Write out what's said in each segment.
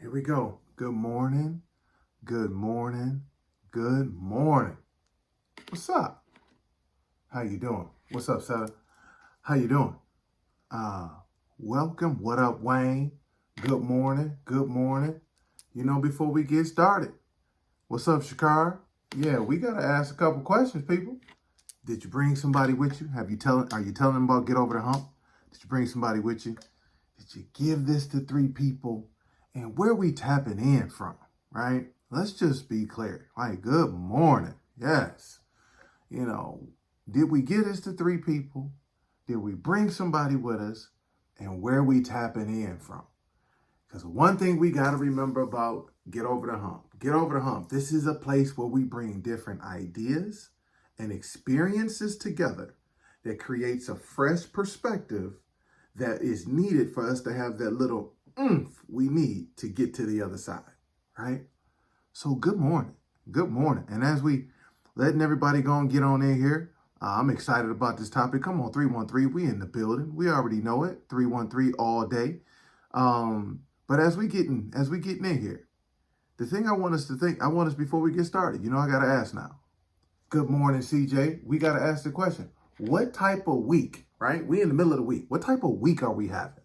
Here we go. Good morning. Good morning. Good morning. What's up? How you doing? What's up, Seth? How you doing? Welcome. What up, Wayne? Good morning. Good morning. Before we get started, what's up, Shakar? Yeah, we gotta ask a couple questions, people. Did you bring somebody with you? Are you telling them about get over the hump? Did you bring somebody with you? Did you give this to 3 people? And where we tapping in from, right? Let's just be clear. Like, good morning. Yes. Did we give this to 3 people? Did we bring somebody with us? And where we tapping in from? Because one thing we got to remember about Get Over the Hump. Get Over the Hump. This is a place where we bring different ideas and experiences together that creates a fresh perspective that is needed for us to have that little oomph we need to get to the other side, right? So good morning. Good morning. And as we letting everybody go and get on in here, I'm excited about this topic. Come on, 313, we in the building. We already know it, 313 all day. But as we getting in here, the thing I want us before we get started, I got to ask now. Good morning, CJ. We got to ask the question, what type of week, right? We in the middle of the week. What type of week are we having?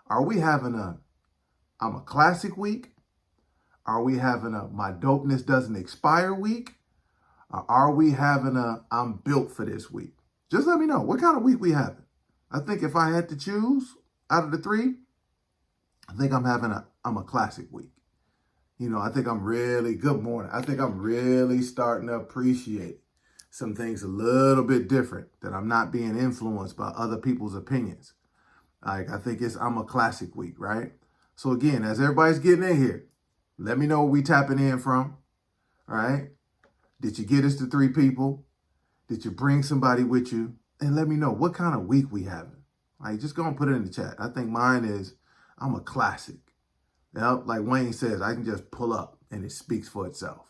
Are we having I'm a classic week? Are we having my dopeness doesn't expire week? Or are we having I'm built for this week? Just let me know what kind of week we having. I think if I had to choose out of the 3, I think I'm having I'm a classic week. I think I'm really, good morning. I think I'm really starting to appreciate some things a little bit different, that I'm not being influenced by other people's opinions. Like, I think I'm a classic week, right? So again, as everybody's getting in here, let me know where we tapping in from, all right? Did you get us to 3 people? Did you bring somebody with you? And let me know what kind of week we having. Like, just go and put it in the chat. I think mine is, I'm a classic. Yep, like Wayne says, I can just pull up and it speaks for itself.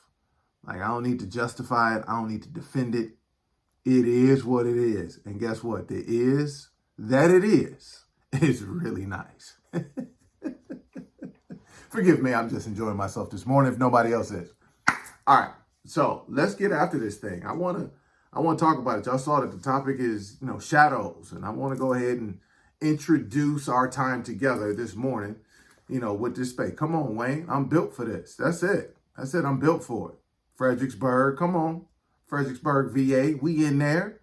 Like, I don't need to justify it. I don't need to defend it. It is what it is. And guess what? The is that it is really nice. Forgive me, I'm just enjoying myself this morning if nobody else is. All right, so let's get after this thing. I want to talk about it. Y'all saw that the topic is, shadows. And I want to go ahead and introduce our time together this morning, with this space. Come on, Wayne. I'm built for this. That's it. I'm built for it. Fredericksburg, come on. Fredericksburg, VA, we in there.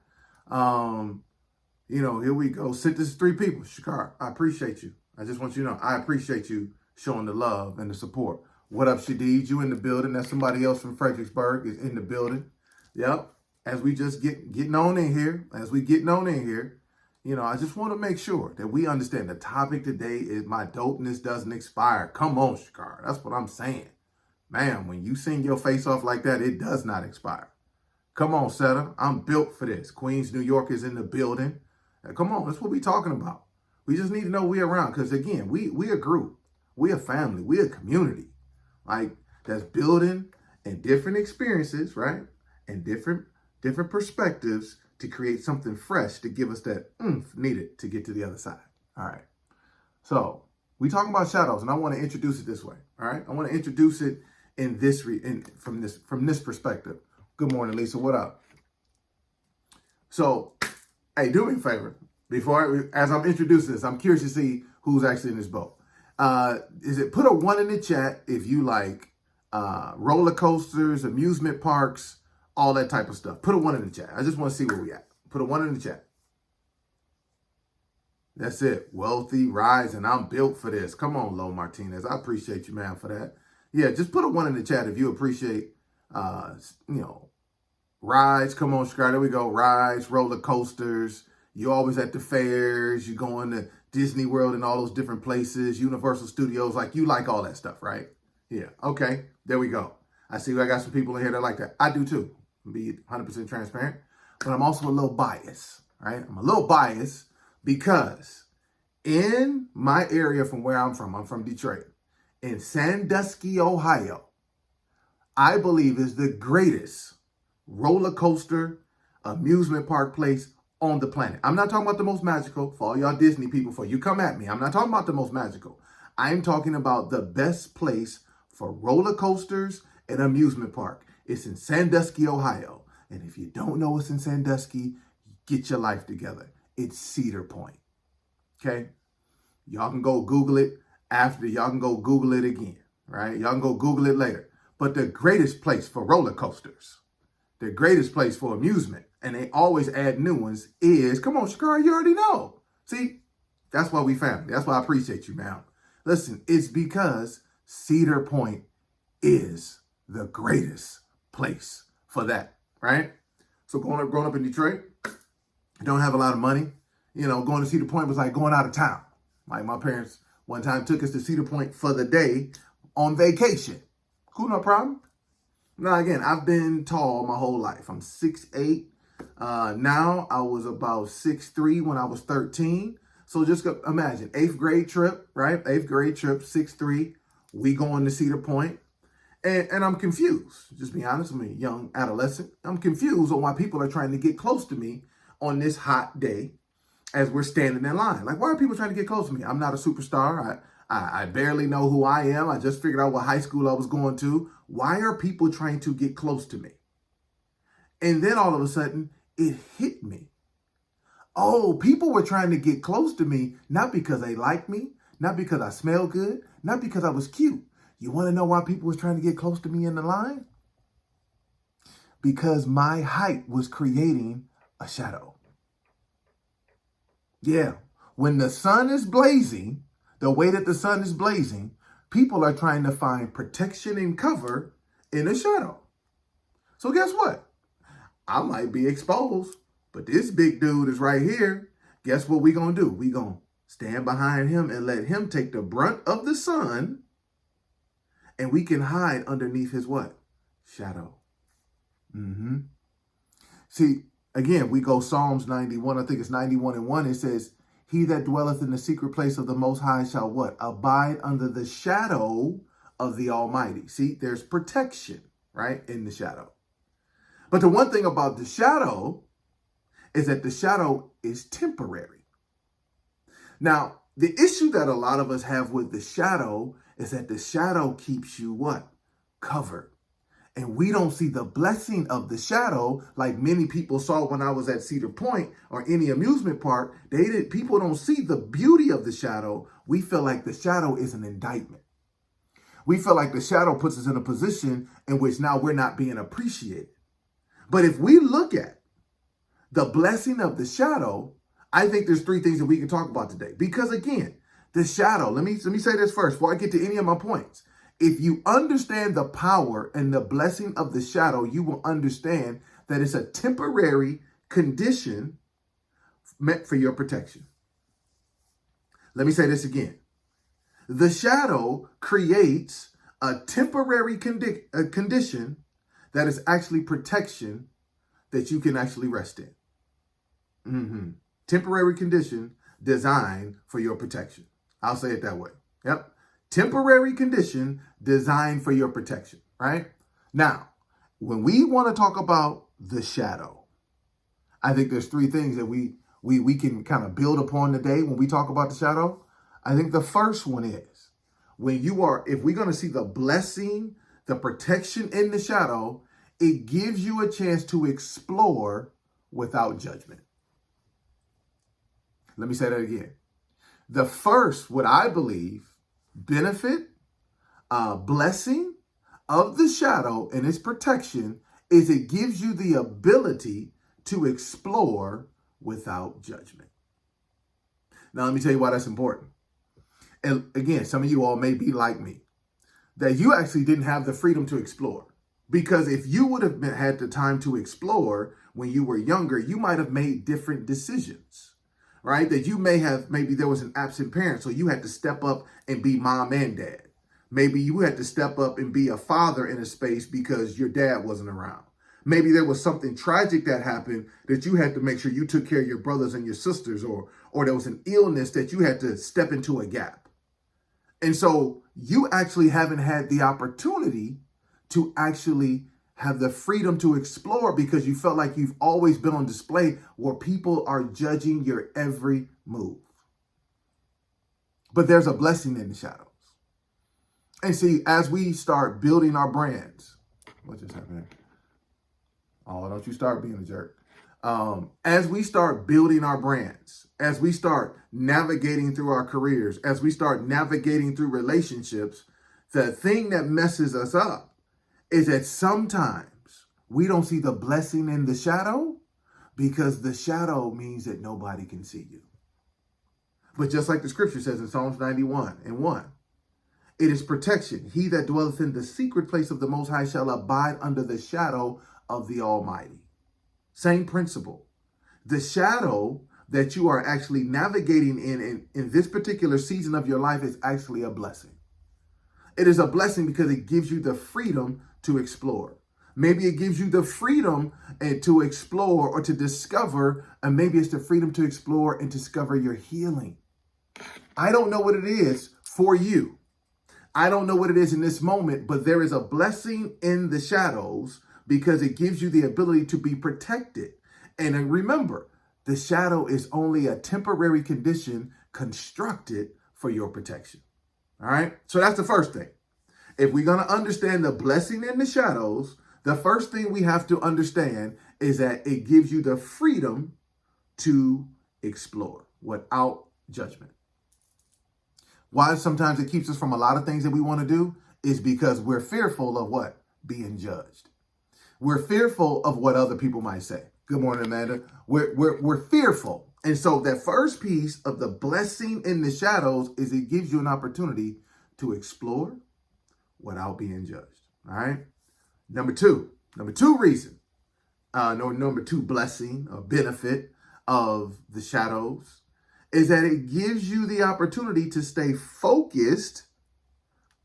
Here we go. Sent this 3 people. Shakar, I appreciate you. I just want you to know, I appreciate you showing the love and the support. What up, Shadid? You in the building. That's somebody else from Fredericksburg is in the building. Yep. As we just getting on in here, I just want to make sure that we understand the topic today is my dopeness doesn't expire. Come on, Shakar. That's what I'm saying. Man, when you sing your face off like that, it does not expire. Come on, Seta. I'm built for this. Queens, New York is in the building. Come on, that's what we talking about. We just need to know we around because, again, we a group. We a family. We a community. Like, that's building and different experiences, right? And different perspectives to create something fresh to give us that oomph needed to get to the other side. All right. So we talking about shadows, and I want to introduce it this way. All right. I want to introduce it in this from this perspective. Good morning, Lisa. What up? So, hey, do me a favor. As I'm introducing this, I'm curious to see who's actually in this boat. Put a 1 in the chat if you like roller coasters, amusement parks, all that type of stuff. Put a 1 in the chat. I just want to see where we at. Put a 1 in the chat. That's it. Wealthy, rise, and I'm built for this. Come on, Lo Martinez. I appreciate you, man, for that. Yeah, just put a 1 in the chat if you appreciate, rides. Come on, Scar. There we go. Rides, roller coasters. You're always at the fairs. You're going to Disney World and all those different places, Universal Studios. Like, you like all that stuff, right? Yeah. Okay. There we go. I see I got some people in here that like that. I do too. Be 100% transparent. But I'm also a little biased, right? I'm a little biased because in my area from where I'm from Detroit, in Sandusky, Ohio, I believe is the greatest roller coaster amusement park place on the planet. I'm not talking about the most magical. For all y'all Disney people, before you come at me, I'm not talking about the most magical. I'm talking about the best place for roller coasters and amusement park. It's in Sandusky, Ohio. And if you don't know what's in Sandusky, get your life together. It's Cedar Point. Okay? Y'all can go Google it after. Y'all can go Google it again, right? Y'all can go Google it later. But the greatest place for roller coasters, the greatest place for amusement, and they always add new ones, is, come on, Shakara, you already know. See, that's why we family. That's why I appreciate you, man. Listen, it's because Cedar Point is the greatest place for that, right? So growing up in Detroit, don't have a lot of money. Going to Cedar Point was like going out of town. Like my parents one time took us to Cedar Point for the day on vacation. Cool, no problem. Now, again, I've been tall my whole life. I'm 6'8". Now, I was about 6'3" when I was 13. So just imagine, 8th grade trip, right? 8th grade trip, 6'3". We going to Cedar Point. And I'm confused. Just be honest, I'm a young adolescent. I'm confused on why people are trying to get close to me on this hot day as we're standing in line. Like, why are people trying to get close to me? I'm not a superstar. I barely know who I am. I just figured out what high school I was going to. Why are people trying to get close to me? And then all of a sudden, it hit me. Oh, people were trying to get close to me, not because they like me, not because I smell good, not because I was cute. You want to know why people was trying to get close to me in the line? Because my height was creating a shadow. Yeah, when the sun is blazing, the way that the sun is blazing, people are trying to find protection and cover in a shadow. So guess what? I might be exposed, but this big dude is right here. Guess what we gonna do? We gonna stand behind him and let him take the brunt of the sun, and we can hide underneath his what? Shadow. See, again, we go Psalms 91, I think it's 91:1. It says, he that dwelleth in the secret place of the Most High shall what? Abide under the shadow of the Almighty. See, there's protection, right, in the shadow. But the one thing about the shadow is that the shadow is temporary. Now, the issue that a lot of us have with the shadow is that the shadow keeps you what? Covered. And we don't see the blessing of the shadow like many people saw when I was at Cedar Point or any amusement park. People don't see the beauty of the shadow. We feel like the shadow is an indictment. We feel like the shadow puts us in a position in which now we're not being appreciated. But if we look at the blessing of the shadow, I think there's 3 things that we can talk about today. Because again, the shadow, let me say this first before I get to any of my points. If you understand the power and the blessing of the shadow, you will understand that it's a temporary condition meant for your protection. Let me say this again. The shadow creates a temporary condition that is actually protection that you can actually rest in. Temporary condition designed for your protection. I'll say it that way. Yep. Temporary condition designed for your protection, right? Now, when we want to talk about the shadow, I think there's 3 things that we can kind of build upon today when we talk about the shadow. I think the first one is if we're going to see the blessing, the protection in the shadow, it gives you a chance to explore without judgment. Let me say that again. The first, what I believe, benefit, blessing of the shadow and its protection is it gives you the ability to explore without judgment. Now, let me tell you why that's important. And again, some of you all may be like me, that you actually didn't have the freedom to explore. Because if you would have had the time to explore when you were younger, you might have made different decisions. Right? That maybe there was an absent parent, so you had to step up and be mom and dad. Maybe you had to step up and be a father in a space because your dad wasn't around. Maybe there was something tragic that happened that you had to make sure you took care of your brothers and your sisters, or there was an illness that you had to step into a gap. And so you actually haven't had the opportunity to actually have the freedom to explore because you felt like you've always been on display where people are judging your every move. But there's a blessing in the shadow. And see, as we start building our brands, what just happened? Oh, don't you start being a jerk. As we start building our brands, as we start navigating through our careers, as we start navigating through relationships, the thing that messes us up is that sometimes we don't see the blessing in the shadow because the shadow means that nobody can see you. But just like the scripture says in Psalms 91:1, it is protection. He that dwelleth in the secret place of the Most High shall abide under the shadow of the Almighty. Same principle. The shadow that you are actually navigating in this particular season of your life is actually a blessing. It is a blessing because it gives you the freedom to explore. Maybe it gives you the freedom to explore or to discover, and maybe it's the freedom to explore and discover your healing. I don't know what it is for you. I don't know what it is in this moment, but there is a blessing in the shadows because it gives you the ability to be protected. And remember, the shadow is only a temporary condition constructed for your protection. All right. So that's the first thing. If we're going to understand the blessing in the shadows, the first thing we have to understand is that it gives you the freedom to explore without judgment. Why sometimes it keeps us from a lot of things that we want to do is because we're fearful of what? Being judged. We're fearful of what other people might say. Good morning, Amanda. We're fearful. And so that first piece of the blessing in the shadows is it gives you an opportunity to explore without being judged. All right. Number two reason, number two blessing or benefit of the shadows is that it gives you the opportunity to stay focused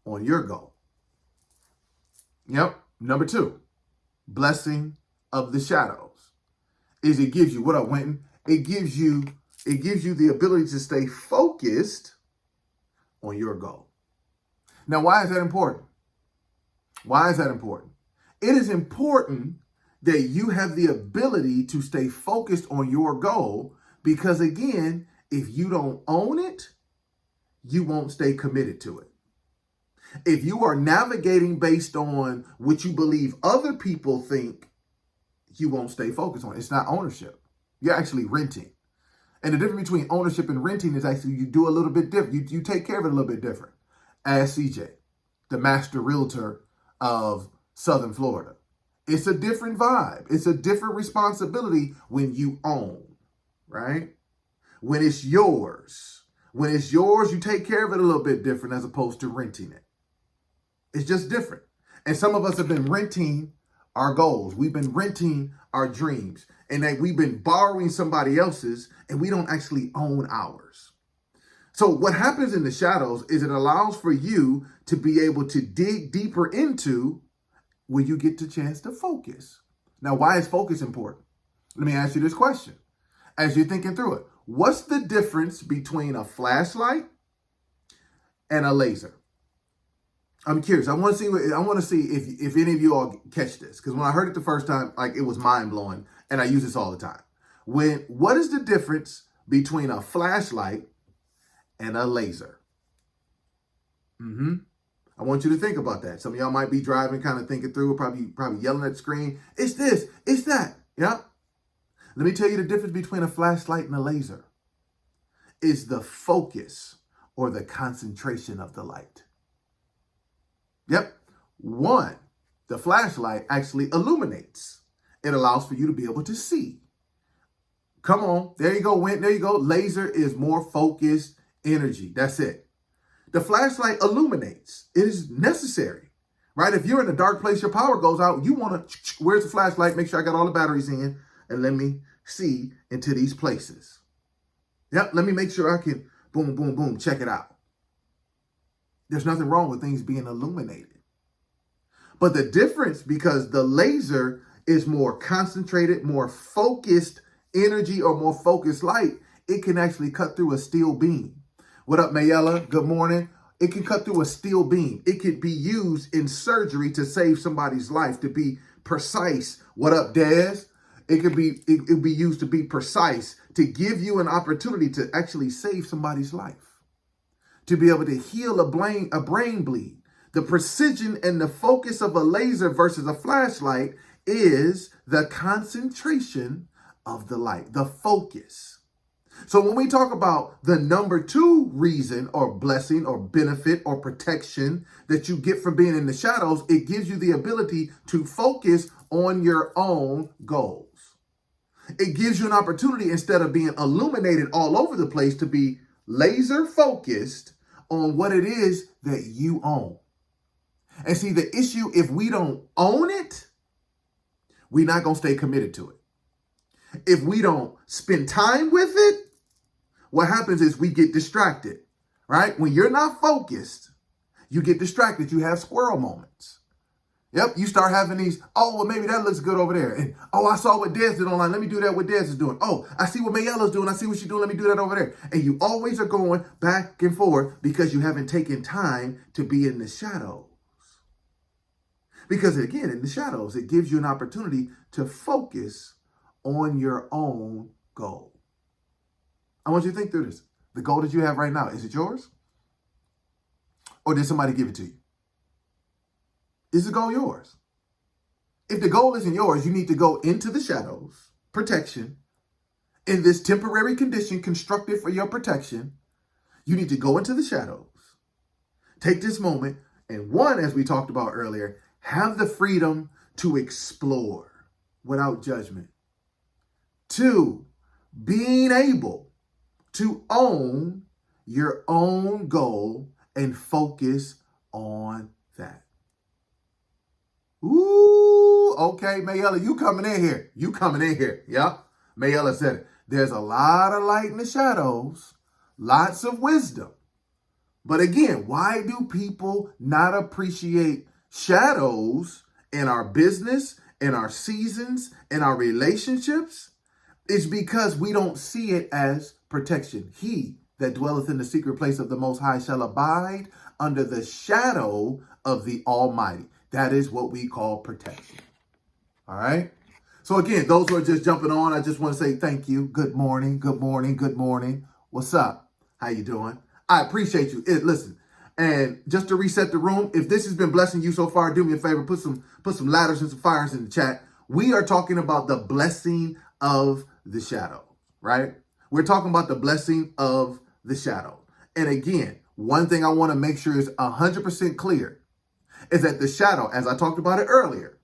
on your goal. Yep. Number two, blessing of the shadows is it gives you, what up, Winton? It gives you the ability to stay focused on your goal. Now, why is that important? Why is that important? It is important that you have the ability to stay focused on your goal because, again, if you don't own it, you won't stay committed to it. If you are navigating based on what you believe other people think, you won't stay focused on it. It's not ownership. You're actually renting. And the difference between ownership and renting is actually you do a little bit different. You take care of it a little bit different. Ask CJ, the master realtor of Southern Florida. It's a different vibe. It's a different responsibility when you own, right? When it's yours. When it's yours, you take care of it a little bit different as opposed to renting it. It's just different. And some of us have been renting our goals. We've been renting our dreams. And that we've been borrowing somebody else's and we don't actually own ours. So what happens in the shadows is it allows for you to be able to dig deeper into where you get the chance to focus. Now, why is focus important? Let me ask you this question. As you're thinking through it, what's the difference between a flashlight and a laser? I'm curious. I want to see if any of you all catch this. Because when I heard it the first time, like it was mind blowing. And I use this all the time. What is the difference between a flashlight and a laser? I want you to think about that. Some of y'all might be driving, kind of thinking through, probably yelling at the screen. It's this, it's that. Yeah. Let me tell you the difference between a flashlight and a laser. Is the focus or the concentration of the light. Yep. One, the flashlight actually illuminates. It allows for you to be able to see. Come on. There you go, Went. There you go. Laser is more focused energy. That's it. The flashlight illuminates. It is necessary, right? If you're in a dark place, your power goes out. You want to, where's the flashlight? Make sure I got all the batteries in and let me see into these places. Yep. Let me make sure I can boom, boom, boom. Check it out. There's nothing wrong with things being illuminated. But the difference, because the laser is more concentrated, more focused energy or more focused light, it can actually cut through a steel beam. What up, Mayella? Good morning. It can cut through a steel beam. It could be used in surgery to save somebody's life, to be precise. What up, Daz? It could be used to be precise, to give you an opportunity to actually save somebody's life, to be able to heal a brain bleed, The precision and the focus of a laser versus a flashlight is the concentration of the light, the focus. So when we talk about the number 2 reason or blessing or benefit or protection that you get from being in the shadows, it gives you the ability to focus on your own goals. It gives you an opportunity, instead of being illuminated all over the place, to be laser focused on what it is that you own. And see, the issue, if we don't own it, we're not going to stay committed to it. If we don't spend time with it, what happens is we get distracted, right? When you're not focused, you get distracted. You have squirrel moments. Yep, you start having these, oh, well, maybe that looks good over there. And, oh, I saw what Des did online. Let me do that what Des is doing. Oh, I see what Mayella's doing. I see what she's doing. Let me do that over there. And you always are going back and forth because you haven't taken time to be in the shadows. Because, again, in the shadows, it gives you an opportunity to focus on your own goal. I want you to think through this. The goal that you have right now, is it yours? Or did somebody give it to you? Is the goal yours? If the goal isn't yours, you need to go into the shadows, protection, in this temporary condition constructed for your protection. You need to go into the shadows, take this moment, and one, as we talked about earlier, have the freedom to explore without judgment. 2, being able to own your own goal and focus on that. Ooh, okay, Mayella, you coming in here. You coming in here. Yeah. Mayella said it. There's a lot of light in the shadows, lots of wisdom. But again, why do people not appreciate shadows in our business, in our seasons, in our relationships? It's because we don't see it as protection. He that dwelleth in the secret place of the Most High shall abide under the shadow of the Almighty. That is what we call protection. All right. So again, those who are just jumping on, I just want to say thank you. Good morning. Good morning. Good morning. What's up? How you doing? I appreciate you. Listen, and just to reset the room, if this has been blessing you so far, do me a favor, put some ladders and some fires in the chat. We are talking about the blessing of the shadow, right? We're talking about the blessing of the shadow. And again, one thing I want to make sure is 100% clear is that the shadow, as I talked about it earlier,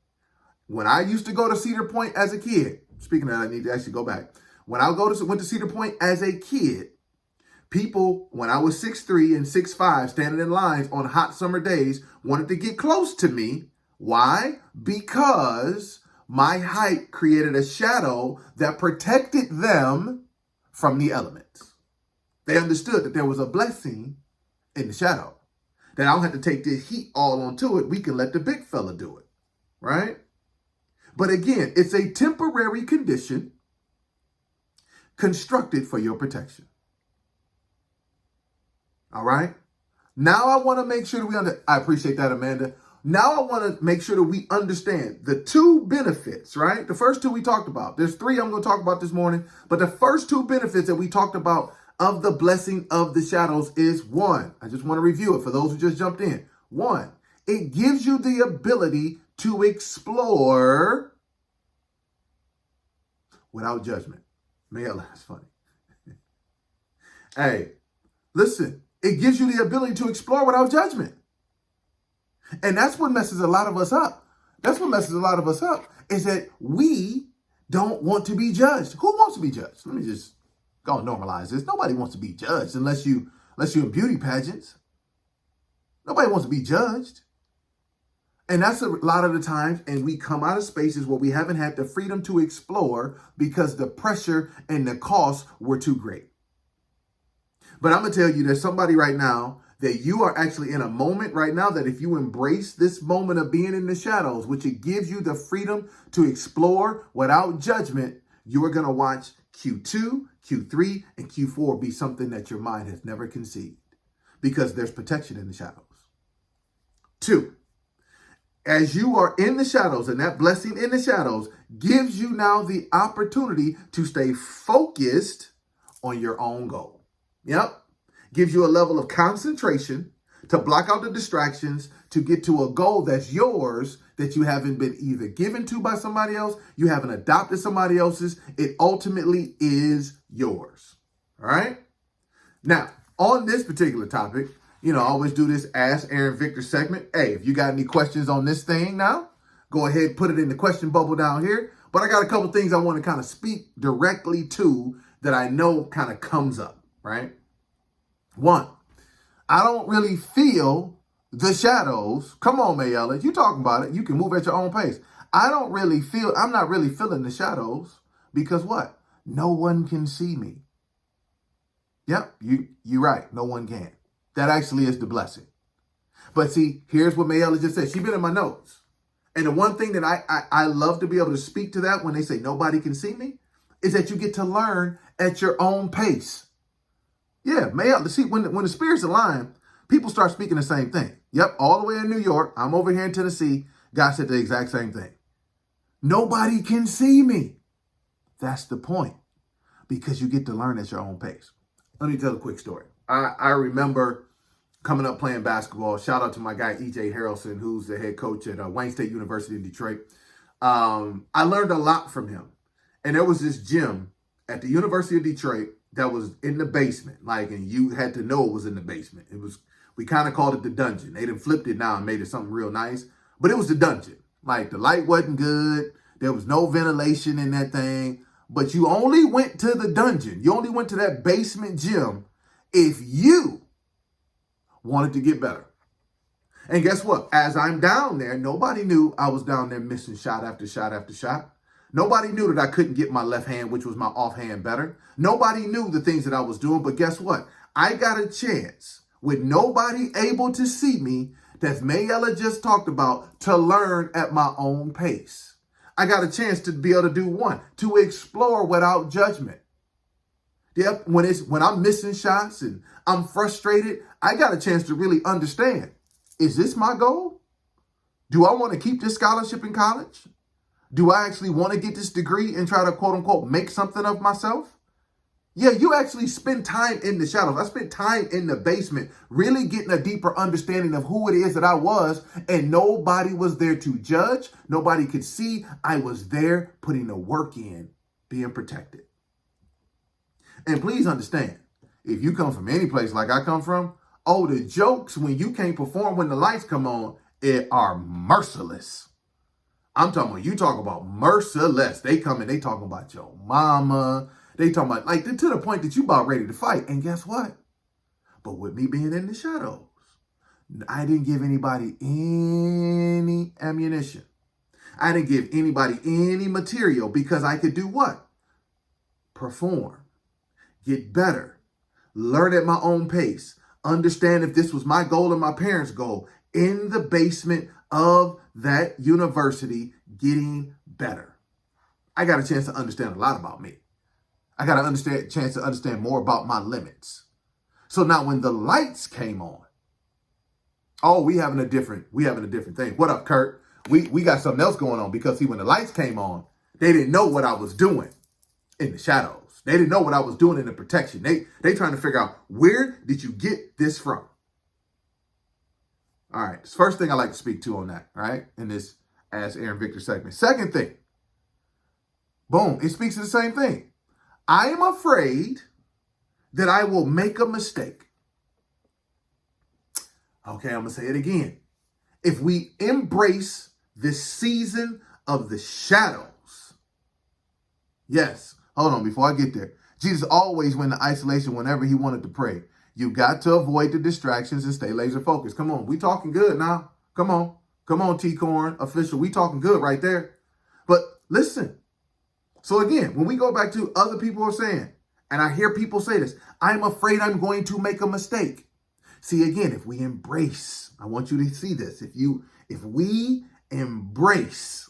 when I used to go to Cedar Point as a kid, speaking of that, I need to actually go back. When I went to Cedar Point as a kid, people, when I was 6'3" and 6'5", standing in lines on hot summer days, wanted to get close to me. Why? Because my height created a shadow that protected them from the elements. They understood that there was a blessing in the shadow, that I don't have to take the heat all onto it. We can let the big fella do it, right? But again, it's a temporary condition constructed for your protection. All right? Now I want to make sure that I appreciate that, Amanda. Now I want to make sure that we understand the 2 benefits, right? The first 2 we talked about. There's 3 I'm going to talk about this morning. But the first 2 benefits that we talked about of the blessing of the shadows is 1. I just want to review it for those who just jumped in. 1, it gives you the ability to explore without judgment. Mayella, that's funny. Hey, listen, it gives you the ability to explore without judgment. And that's what messes a lot of us up. That's what messes a lot of us up, is that we don't want to be judged. Who wants to be judged? Let me just go and normalize this. Nobody wants to be judged unless you're in beauty pageants. Nobody wants to be judged. And that's a lot of the times, and we come out of spaces where we haven't had the freedom to explore because the pressure and the costs were too great. But I'm going to tell you, there's somebody right now that you are actually in a moment right now that if you embrace this moment of being in the shadows, which it gives you the freedom to explore without judgment, you are going to watch Q2, Q3, and Q4 be something that your mind has never conceived because there's protection in the shadows. 2, as you are in the shadows, and that blessing in the shadows gives you now the opportunity to stay focused on your own goal. Yep. Gives you a level of concentration to block out the distractions, to get to a goal that's yours, that you haven't been either given to by somebody else, you haven't adopted somebody else's. It ultimately is yours. All right? Now, on this particular topic, I always do this Ask Aaron Victor segment. Hey, if you got any questions on this thing now, go ahead, put it in the question bubble down here. But I got a couple things I want to kind of speak directly to that I know kind of comes up, right? One, I don't really feel the shadows. Come on, Mayella, you talking about it. You can move at your own pace. I'm not really feeling the shadows because what? No one can see me. Yep, you're right. No one can. That actually is the blessing. But see, here's what Mayella just said. She's been in my notes. And the one thing that I love to be able to speak to that when they say nobody can see me is that you get to learn at your own pace. Yeah, Mayella, see, when the spirits align, people start speaking the same thing. Yep, all the way in New York. I'm over here in Tennessee. God said the exact same thing. Nobody can see me. That's the point. Because you get to learn at your own pace. Let me tell a quick story. I remember coming up playing basketball. Shout out to my guy, E.J. Harrelson, who's the head coach at Wayne State University in Detroit. I learned a lot from him. And there was this gym at the University of Detroit that was in the basement. And you had to know it was in the basement. We kind of called it the dungeon. They done flipped it now and made it something real nice. But it was the dungeon. The light wasn't good. There was no ventilation in that thing. But you only went to the dungeon. You only went to that basement gym if you wanted to get better. And guess what? As I'm down there, nobody knew I was down there missing shot after shot after shot. Nobody knew that I couldn't get my left hand, which was my offhand, better. Nobody knew the things that I was doing. But guess what? I got a chance with nobody able to see me, that Mayella just talked about, to learn at my own pace. I got a chance to be able to do one, to explore without judgment. Yep, when I'm missing shots and I'm frustrated, I got a chance to really understand, is this my goal? Do I want to keep this scholarship in college? Do I actually want to get this degree and try to, quote unquote, make something of myself? Yeah, you actually spend time in the shadows. I spent time in the basement, really getting a deeper understanding of who it is that I was, and nobody was there to judge. Nobody could see. I was there putting the work in, being protected. And please understand, if you come from any place like I come from, the jokes when you can't perform when the lights come on, it are merciless. I'm talking about, you talk about merciless. They come and they talking about your mama. They talking about, to the point that you about ready to fight. And guess what? But with me being in the shadows, I didn't give anybody any ammunition. I didn't give anybody any material because I could do what? Perform, get better, learn at my own pace, understand if this was my goal or my parents' goal in the basement of that university, getting better. I got a chance to understand a lot about me. I got a chance to understand more about my limits. So now when the lights came on, we having a different thing. What up, Kurt? We got something else going on because see, when the lights came on, they didn't know what I was doing in the shadows. They didn't know what I was doing in the protection. They trying to figure out, where did you get this from? All right, this first thing I like to speak to on that, all right, in this Ask Aaron Victor segment. Second thing, boom, it speaks to the same thing. I am afraid that I will make a mistake. Okay, I'm going to say it again. If we embrace this season of the shadows, yes, hold on, before I get there. Jesus always went to isolation whenever he wanted to pray. You got to avoid the distractions and stay laser focused. Come on, we talking good now. Come on, T-Corn official. We talking good right there. But listen. So again, when we go back to other people are saying, and I hear people say this, I'm afraid I'm going to make a mistake. See, again, if we embrace, I want you to see this. If we embrace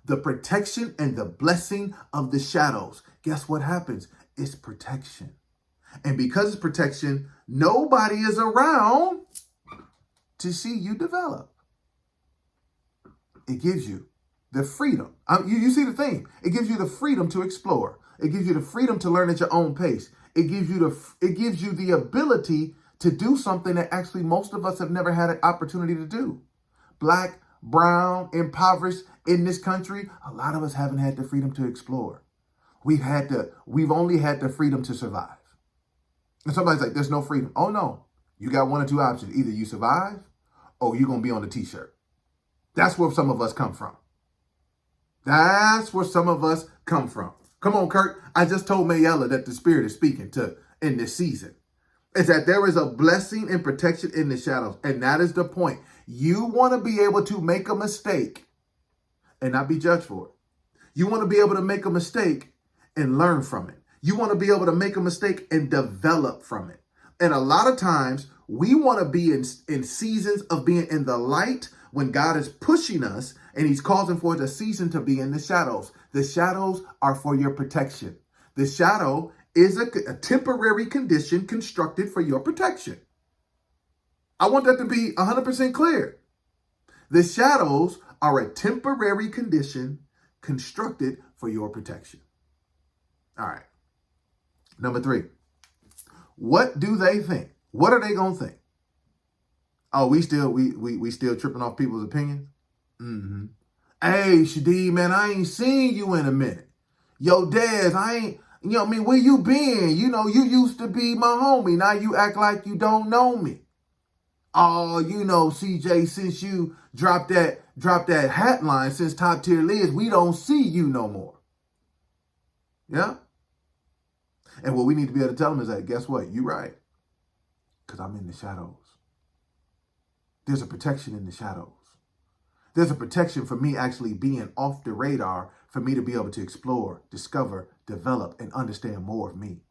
the protection and the blessing of the shadows, guess what happens? It's protection. And because it's protection, nobody is around to see you develop. It gives you the freedom. You see the thing. It gives you the freedom to explore. It gives you the freedom to learn at your own pace. It gives you the ability to do something that actually most of us have never had an opportunity to do. Black, brown, impoverished in this country, a lot of us haven't had the freedom to explore. We've only had the freedom to survive. And somebody's like, there's no freedom. Oh no, you got one or two options. Either you survive or you're going to be on the t-shirt. That's where some of us come from. That's where some of us come from. Come on, Kurt. I just told Mayella that the Spirit is speaking to in this season. Is that there is a blessing and protection in the shadows. And that is the point. You want to be able to make a mistake and not be judged for it. You want to be able to make a mistake and learn from it. You want to be able to make a mistake and develop from it. And a lot of times we want to be in seasons of being in the light when God is pushing us and he's causing for the season to be in the shadows. The shadows are for your protection. The shadow is a temporary condition constructed for your protection. I want that to be 100% clear. The shadows are a temporary condition constructed for your protection. All right. Number 3. What do they think? What are they going to think? Oh, we still tripping off people's opinions? Mm-hmm. Hey, Shadid, man, I ain't seen you in a minute. Yo, Dez, where you been? You used to be my homie. Now you act like you don't know me. Oh, CJ, since you dropped that hat line, since Top Tier Liz, we don't see you no more. Yeah? And what we need to be able to tell them is that, guess what? You're right. Because I'm in the shadows. There's a protection in the shadows. There's a protection for me actually being off the radar for me to be able to explore, discover, develop, and understand more of me.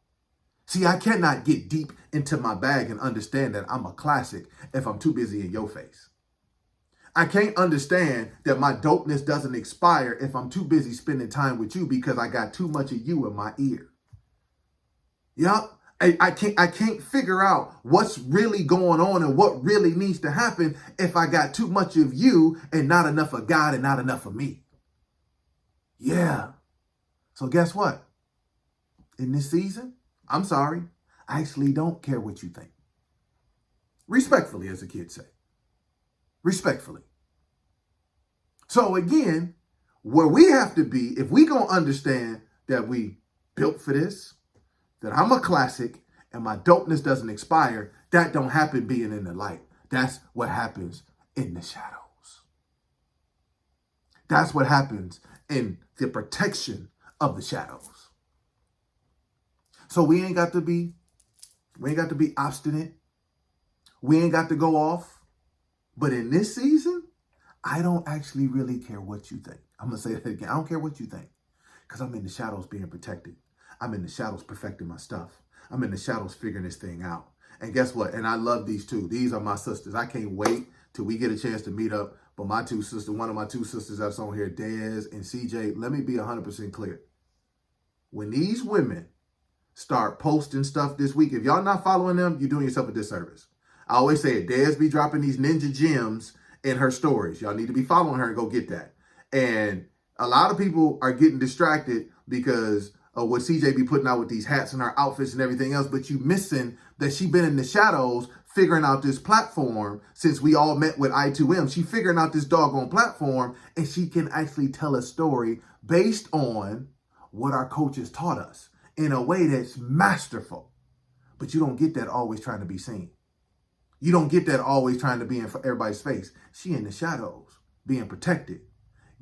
See, I cannot get deep into my bag and understand that I'm a classic if I'm too busy in your face. I can't understand that my dopeness doesn't expire if I'm too busy spending time with you because I got too much of you in my ear. Yup. I can't figure out what's really going on and what really needs to happen if I got too much of you and not enough of God and not enough of me. Yeah. So guess what? In this season, I'm sorry, I actually don't care what you think. Respectfully, as the kids say. Respectfully. So again, where we have to be, if we gonna understand that we built for this, that I'm a classic and my dopeness doesn't expire, that don't happen being in the light. That's what happens in the shadows. That's what happens in the protection of the shadows. So we ain't got to be obstinate. We ain't got to go off. But in this season, I don't actually really care what you think. I'm going to say that again. I don't care what you think because I'm in the shadows being protected. I'm in the shadows perfecting my stuff. I'm in the shadows figuring this thing out. And guess what? And I love these two. These are my sisters. I can't wait till we get a chance to meet up. But my two sisters, one of my two sisters that's on here, Dez and CJ, let me be 100% clear. When these women start posting stuff this week, if y'all not following them, you're doing yourself a disservice. I always say it. Dez be dropping these ninja gems in her stories. Y'all need to be following her and go get that. And a lot of people are getting distracted because of what CJ be putting out with these hats and her outfits and everything else, but you missing that she been in the shadows figuring out this platform since we all met with I2M. She figuring out this doggone platform and she can actually tell a story based on what our coaches taught us in a way that's masterful. But you don't get that always trying to be seen. You don't get that always trying to be in everybody's face. She in the shadows, being protected,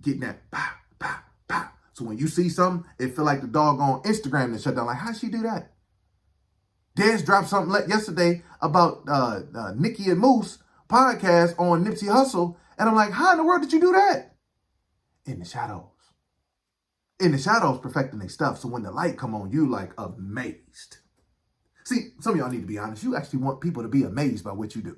getting that pop, pop, pop. So when you see something, it feel like the doggone Instagram that shut down. Like, how'd she do that? Dez dropped something yesterday about Nikki and Moose podcast on Nipsey Hussle. And I'm like, how in the world did you do that? In the shadows. In the shadows, perfecting their stuff. So when the light come on, you like amazed. See, some of y'all need to be honest. You actually want people to be amazed by what you do.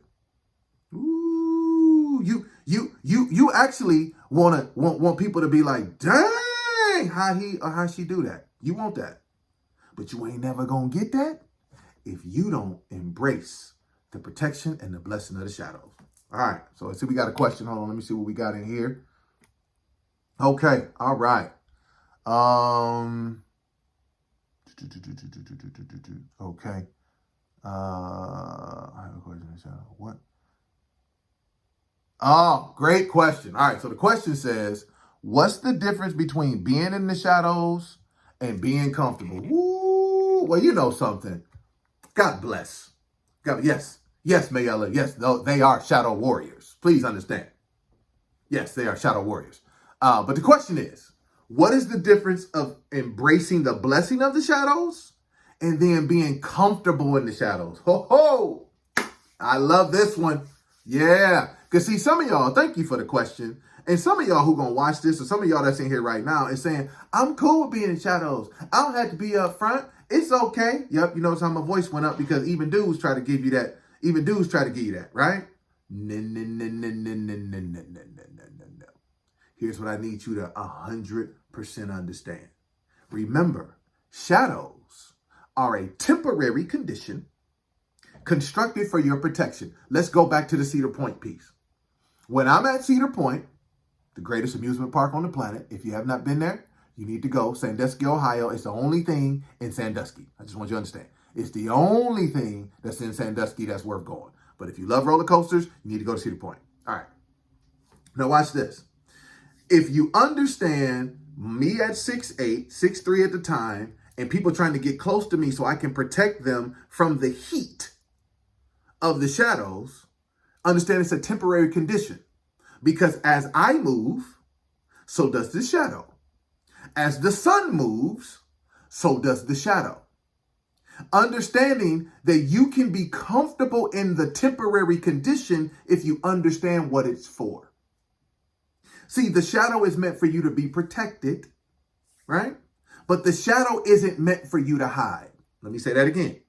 Ooh, you actually want people to be like, dang, how he or how she do that. You want that. But you ain't never gonna get that if you don't embrace the protection and the blessing of the shadows. All right, so let's see, we got a question. Hold on, let me see what we got in here. Okay, all right. Okay. I have a question. What? Oh, great question. All right, so the question says, what's the difference between being in the shadows and being comfortable? Woo! Well, you know something. God bless. God, yes, yes, Mayella. Yes, they are shadow warriors. Please understand. Yes, they are shadow warriors. But the question is, what is the difference of embracing the blessing of the shadows and then being comfortable in the shadows? Ho ho! I love this one. Yeah. Because see, some of y'all, thank you for the question. And some of y'all who going to watch this, or some of y'all that's in here right now is saying, I'm cool with being in shadows. I don't have to be up front. It's okay. Yep. You notice how my voice went up because even dudes try to give you that. Even dudes try to give you that, right? No, no, no, no, no, no, no, no, no, no, no. Here's what I need you to 100% understand. Remember, shadows are a temporary condition constructed for your protection. Let's go back to the Cedar Point piece. When I'm at Cedar Point, the greatest amusement park on the planet, if you have not been there, you need to go. Sandusky, Ohio. It's the only thing in Sandusky. I just want you to understand. It's the only thing that's in Sandusky that's worth going. But if you love roller coasters, you need to go to Cedar Point. All right. Now watch this. If you understand me at 6'8", 6'3" at the time, and people trying to get close to me so I can protect them from the heat of the shadows, understand it's a temporary condition. Because as I move, so does the shadow. As the sun moves, so does the shadow. Understanding that you can be comfortable in the temporary condition if you understand what it's for. See, the shadow is meant for you to be protected, right? But the shadow isn't meant for you to hide. Let me say that again.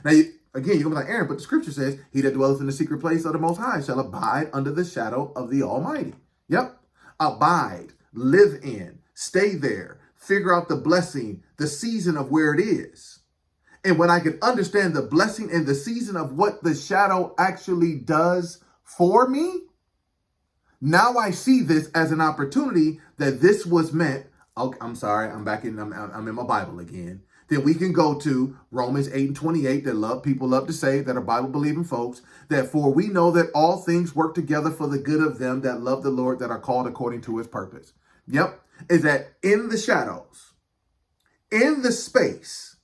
Now, you're going to be like, Aaron, but the scripture says, he that dwelleth in the secret place of the Most High shall abide under the shadow of the Almighty. Yep. Abide, live in, stay there, figure out the blessing, the season of where it is. And when I can understand the blessing and the season of what the shadow actually does for me, now I see this as an opportunity that this was meant. Okay, I'm sorry, I'm in my Bible again. Then we can go to Romans 8:28 that people love to say, that are Bible-believing folks, that for we know that all things work together for the good of them that love the Lord, that are called according to his purpose. Yep, is that in the shadows, in the space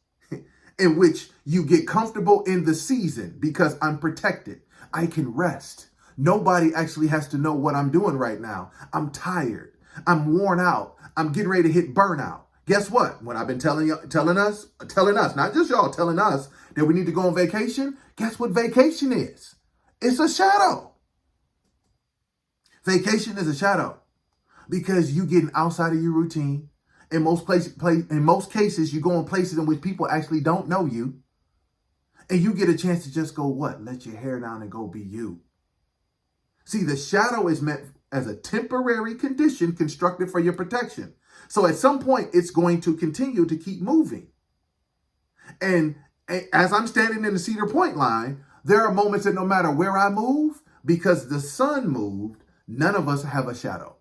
in which you get comfortable in the season because I'm protected, I can rest. Nobody actually has to know what I'm doing right now. I'm tired. I'm worn out. I'm getting ready to hit burnout. Guess what? When I've been telling us, not just y'all, telling us that we need to go on vacation, guess what vacation is? It's a shadow. Vacation is a shadow because you getting outside of your routine. In most cases, you go in places in which people actually don't know you. And you get a chance to just go what? Let your hair down and go be you. See, the shadow is meant as a temporary condition constructed for your protection. So at some point, it's going to continue to keep moving. And as I'm standing in the Cedar Point line, there are moments that no matter where I move, because the sun moved, none of us have a shadow.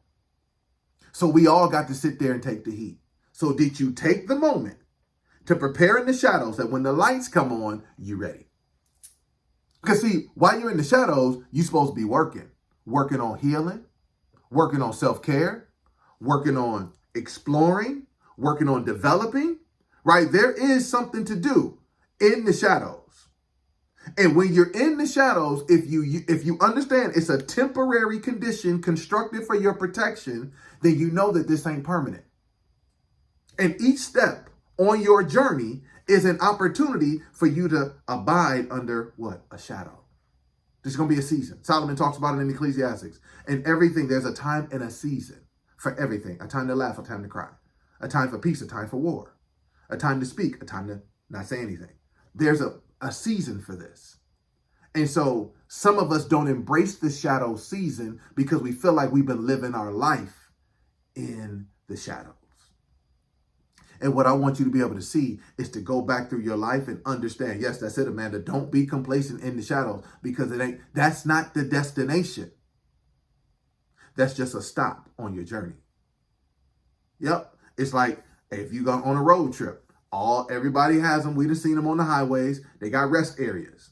So we all got to sit there and take the heat. So did you take the moment to prepare in the shadows that when the lights come on, you're ready? Because see, while you're in the shadows, you're supposed to be working on healing, working on self-care, working on exploring, working on developing, right? There is something to do in the shadows. And when you're in the shadows, if you understand it's a temporary condition constructed for your protection, then you know that this ain't permanent. And each step on your journey is an opportunity for you to abide under what? A shadow. There's going to be a season. Solomon talks about it in Ecclesiastes. And everything, there's a time and a season for everything. A time to laugh, a time to cry. A time for peace, a time for war. A time to speak, a time to not say anything. There's a season for this. And so some of us don't embrace the shadow season because we feel like we've been living our life in the shadows. And what I want you to be able to see is to go back through your life and understand. Yes, that's it, Amanda. Don't be complacent in the shadows because that's not the destination. That's just a stop on your journey. Yep. It's like if you go on a road trip, Everybody has them. We done seen them on the highways. They got rest areas.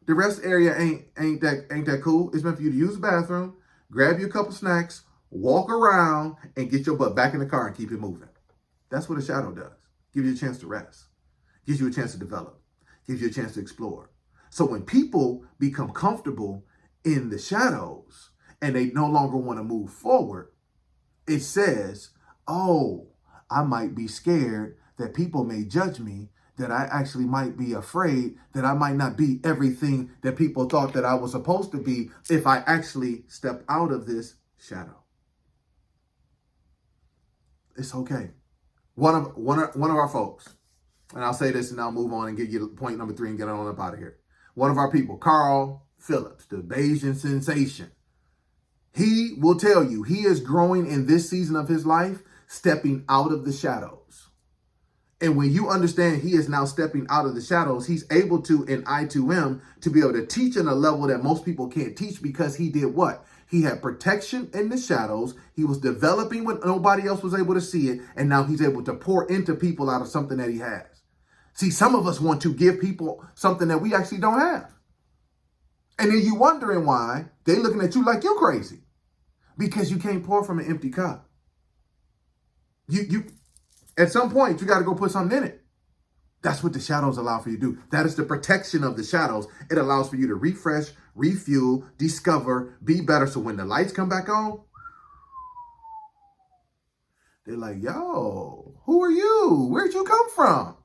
The rest area ain't that cool. It's meant for you to use the bathroom, grab you a couple snacks, walk around, and get your butt back in the car and keep it moving. That's what a shadow does. Gives you a chance to rest. Gives you a chance to develop. Gives you a chance to explore. So when people become comfortable in the shadows and they no longer want to move forward, it says, oh, I might be scared that people may judge me, that I actually might be afraid that I might not be everything that people thought that I was supposed to be if I actually step out of this shadow. It's okay. One of our folks, and I'll say this and I'll move on and get you to point number 3 and get on up out of here. One of our people, Phillips, the Bayesian sensation. He will tell you he is growing in this season of his life, stepping out of the shadows. And when you understand he is now stepping out of the shadows, he's able to, in I2M, to be able to teach in a level that most people can't teach because he did what? He had protection in the shadows. He was developing when nobody else was able to see it. And now he's able to pour into people out of something that he has. See, some of us want to give people something that we actually don't have. And then you wondering why they looking at you like you're crazy. Because you can't pour from an empty cup. You at some point, you got to go put something in it. That's what the shadows allow for you to do. That is the protection of the shadows. It allows for you to refresh, refuel, discover, be better. So when the lights come back on, they're like, yo, who are you? Where'd you come from?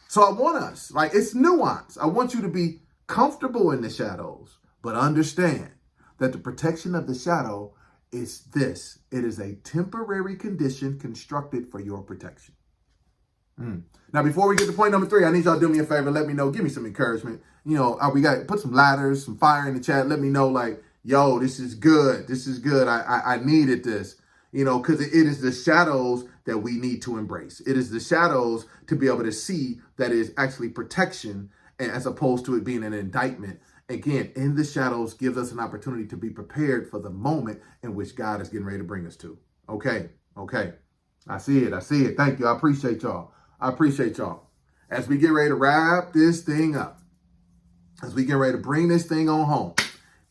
So I want us, like, it's nuance. I want you to be comfortable in the shadows, but understand that the protection of the shadow is this. It is a temporary condition constructed for your protection. Now, before we get to point number 3, I need y'all to do me a favor. Let me know. Give me some encouragement. You know, we got put some ladders, some fire in the chat. Let me know, like, yo, this is good. This is good. I needed this, you know, because it is the shadows that we need to embrace. It is the shadows to be able to see that is actually protection as opposed to it being an indictment. Again, in the shadows gives us an opportunity to be prepared for the moment in which God is getting ready to bring us to. Okay. I see it. Thank you. I appreciate y'all. As we get ready to wrap this thing up, as we get ready to bring this thing on home,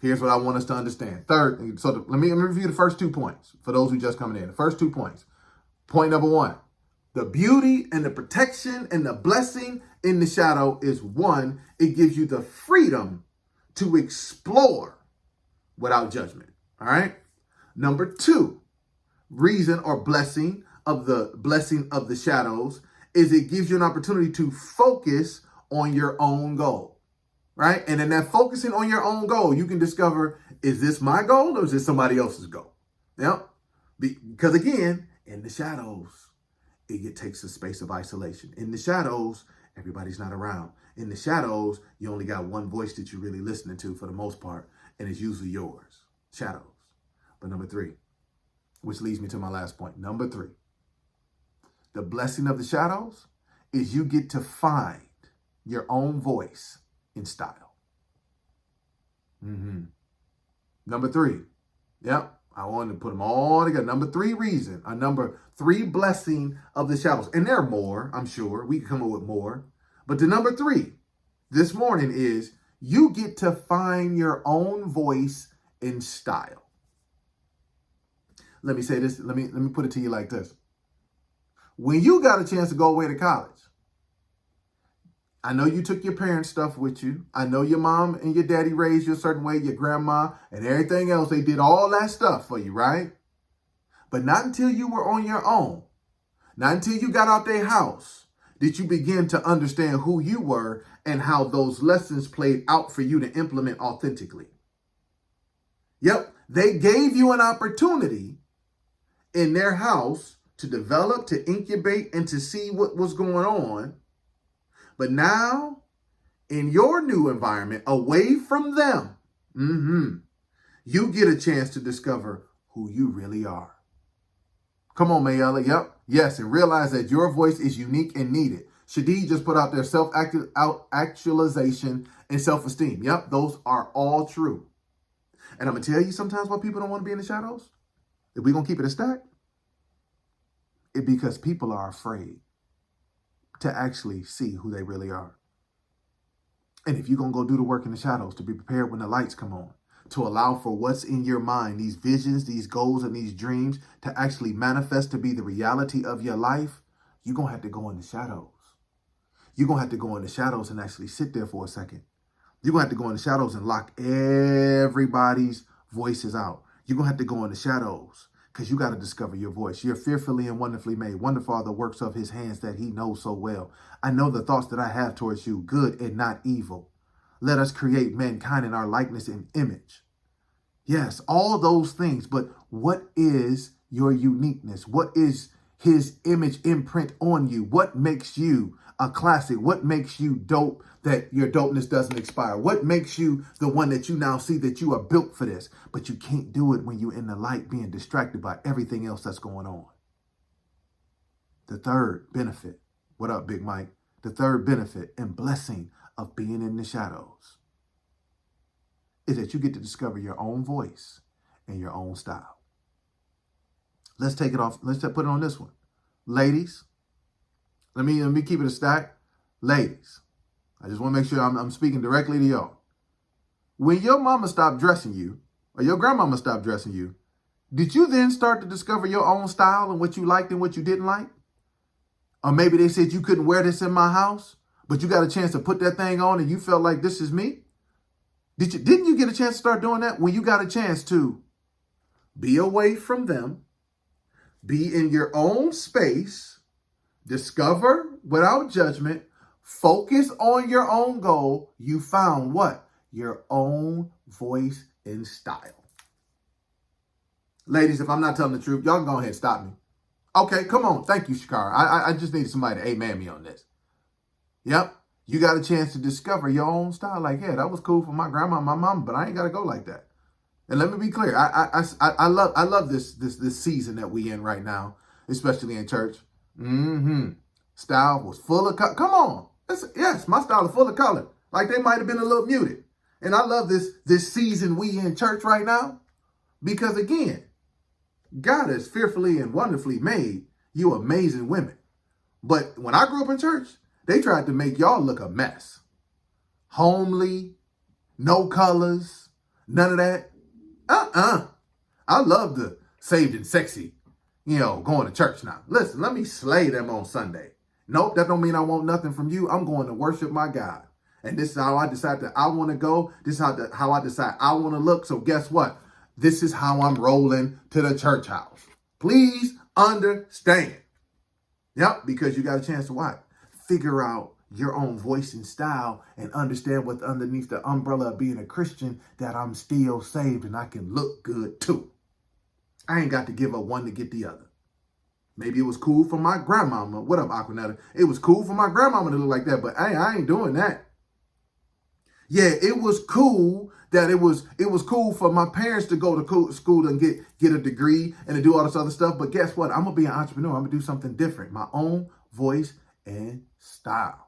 here's what I want us to understand. Third, so let me review the first 2 points for those who just coming in. The first 2 points. Point number 1, the beauty and the protection and the blessing in the shadow is 1, it gives you the freedom to explore without judgment. All right. Number 2, reason or blessing of the shadows is it gives you an opportunity to focus on your own goal. Right. And in that focusing on your own goal, you can discover, is this my goal or is this somebody else's goal? Yep. Because again, in the shadows, it takes a space of isolation. In the shadows, everybody's not around. In the shadows, you only got one voice that you're really listening to for the most part, and it's usually yours. Shadows. But number 3, which leads me to my last point. Number 3, the blessing of the shadows is you get to find your own voice in style. Number 3. Yep. I want to put them all together. Number 3 reason, number 3 blessing of the shadows. And there are more, I'm sure. We can come up with more. But the number 3 this morning is you get to find your own voice in style. Let me say this. Let me put it to you like this. When you got a chance to go away to college, I know you took your parents' stuff with you. I know your mom and your daddy raised you a certain way, your grandma and everything else. They did all that stuff for you, right? But not until you were on your own, not until you got out their house, did you begin to understand who you were and how those lessons played out for you to implement authentically. Yep, they gave you an opportunity in their house to develop, to incubate, and to see what was going on. But now, in your new environment, away from them, you get a chance to discover who you really are. Come on, Mayella. Yep. Yes, and realize that your voice is unique and needed. Shadi just put out their self-actualization and self-esteem. Yep, those are all true. And I'm going to tell you sometimes why people don't want to be in the shadows. If we're going to keep it a stack, it's because people are afraid. to actually see who they really are. And if you're going to go do the work in the shadows, to be prepared when the lights come on, to allow for what's in your mind, these visions, these goals, and these dreams to actually manifest to be the reality of your life, you're going to have to go in the shadows. You're going to have to go in the shadows and actually sit there for a second. You're going to have to go in the shadows and lock everybody's voices out. You're going to have to go in the shadows because you got to discover your voice. You're fearfully and wonderfully made. Wonderful are the works of his hands that he knows so well. I know the thoughts that I have towards you, good and not evil. Let us create mankind in our likeness and image. Yes, all those things. But what is your uniqueness? What is his image imprint on you? What makes you a classic? What makes you dope that your dopeness doesn't expire? What makes you the one that you now see that you are built for this? But you can't do it when you're in the light being distracted by everything else that's going on. The third benefit, what up, Big Mike? The third benefit and blessing of being in the shadows is that you get to discover your own voice and your own style. Let's take it off. Let's put it on this one. Ladies, let me keep it a stack. Ladies, I just want to make sure I'm speaking directly to y'all. When your mama stopped dressing you, or your grandmama stopped dressing you, did you then start to discover your own style and what you liked and what you didn't like? Or maybe they said you couldn't wear this in my house, but you got a chance to put that thing on and you felt like this is me? Didn't you get a chance to start doing that when you got a chance to be away from them, be in your own space, discover without judgment, focus on your own goal? You found what? Your own voice and style. Ladies, if I'm not telling the truth, y'all can go ahead and stop me. Okay, come on. Thank you, Shakara. I just needed somebody to amen me on this. Yep. You got a chance to discover your own style. Like, yeah, that was cool for my grandma and my mom, but I ain't got to go like that. And let me be clear. I love this season that we in right now, especially in church. Style was full of color. Come on. Yes, my style is full of color. Like they might have been a little muted. And I love this season we in church right now because, again, God has fearfully and wonderfully made you amazing women. But when I grew up in church, they tried to make y'all look a mess. Homely, no colors, none of that. I love the saved and sexy, going to church now. Listen, let me slay them on Sunday. Nope, that don't mean I want nothing from you. I'm going to worship my God. And this is how I decide that I want to go. This is how I decide I want to look. So guess what? This is how I'm rolling to the church house. Please understand. Yep, because you got a chance to what? Figure out your own voice and style and understand what's underneath the umbrella of being a Christian, that I'm still saved and I can look good too. I ain't got to give up one to get the other. Maybe it was cool for my grandmama. What up, Aquanetta? It was cool for my grandmama to look like that, but I ain't doing that. Yeah, it was cool that it was cool for my parents to go to school and get a degree and to do all this other stuff. But guess what? I'm going to be an entrepreneur. I'm going to do something different. My own voice and style.